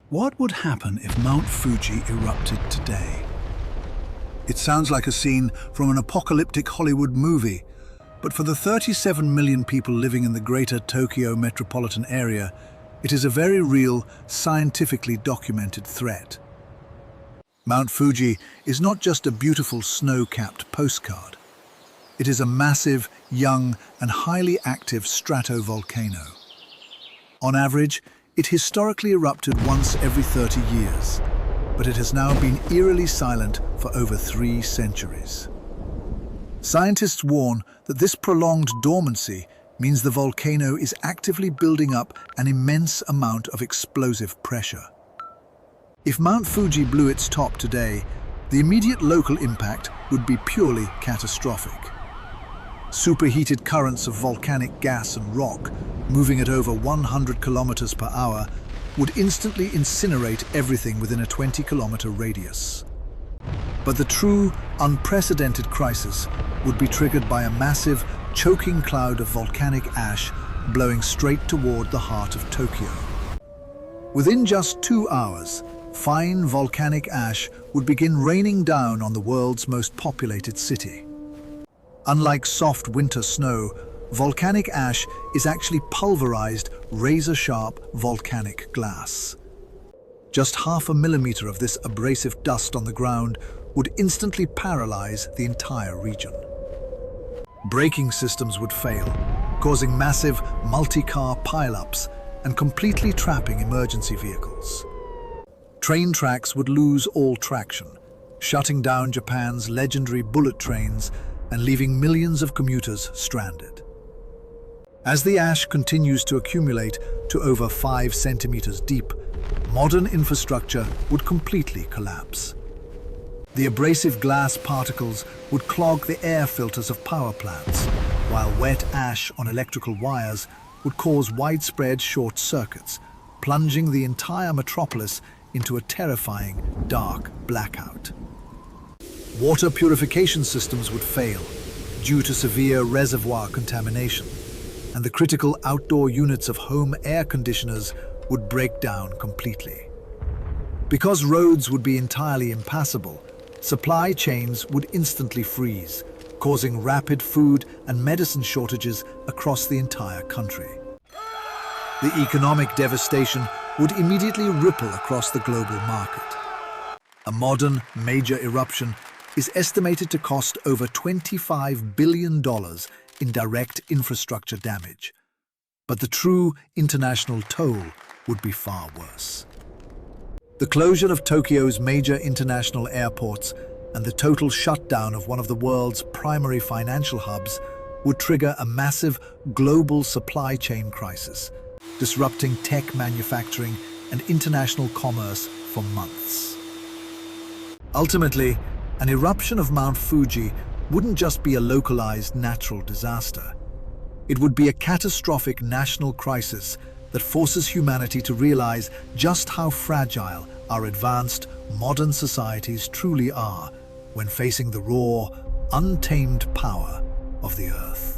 What would happen if Mount Fuji erupted today? It sounds like a scene from an apocalyptic Hollywood movie, but for the 37 million people living in the greater Tokyo metropolitan area, it is a very real, scientifically documented threat. Mount Fuji is not just a beautiful snow-capped postcard. It is a massive, young, and highly active stratovolcano. On average, it historically erupted once every 30 years, but it has now been eerily silent for over 3 centuries. Scientists warn that this prolonged dormancy means the volcano is actively building up an immense amount of explosive pressure. If Mount Fuji blew its top today, the immediate local impact would be purely catastrophic. Superheated currents of volcanic gas and rock, moving at over 100 kilometers per hour, would instantly incinerate everything within a 20-kilometer radius. But the true, unprecedented crisis would be triggered by a massive, choking cloud of volcanic ash blowing straight toward the heart of Tokyo. Within just 2 hours, fine volcanic ash would begin raining down on the world's most populated city. Unlike soft winter snow, volcanic ash is actually pulverized, razor-sharp volcanic glass. Just 0.5 millimeter of this abrasive dust on the ground would instantly paralyze the entire region. Braking systems would fail, causing massive multi-car pileups and completely trapping emergency vehicles. Train tracks would lose all traction, shutting down Japan's legendary bullet trains and leaving millions of commuters stranded. As the ash continues to accumulate to over 5 centimeters deep, modern infrastructure would completely collapse. The abrasive glass particles would clog the air filters of power plants, while wet ash on electrical wires would cause widespread short circuits, plunging the entire metropolis into a terrifying, dark blackout. Water purification systems would fail due to severe reservoir contamination, and the critical outdoor units of home air conditioners would break down completely. Because roads would be entirely impassable, supply chains would instantly freeze, causing rapid food and medicine shortages across the entire country. The economic devastation would immediately ripple across the global market. A modern major eruption is estimated to cost over $25 billion in direct infrastructure damage. But the true international toll would be far worse. The closure of Tokyo's major international airports and the total shutdown of one of the world's primary financial hubs would trigger a massive global supply chain crisis, disrupting tech manufacturing and international commerce for months. Ultimately, an eruption of Mount Fuji wouldn't just be a localized natural disaster. It would be a catastrophic national crisis that forces humanity to realize just how fragile our advanced, modern societies truly are when facing the raw, untamed power of the Earth.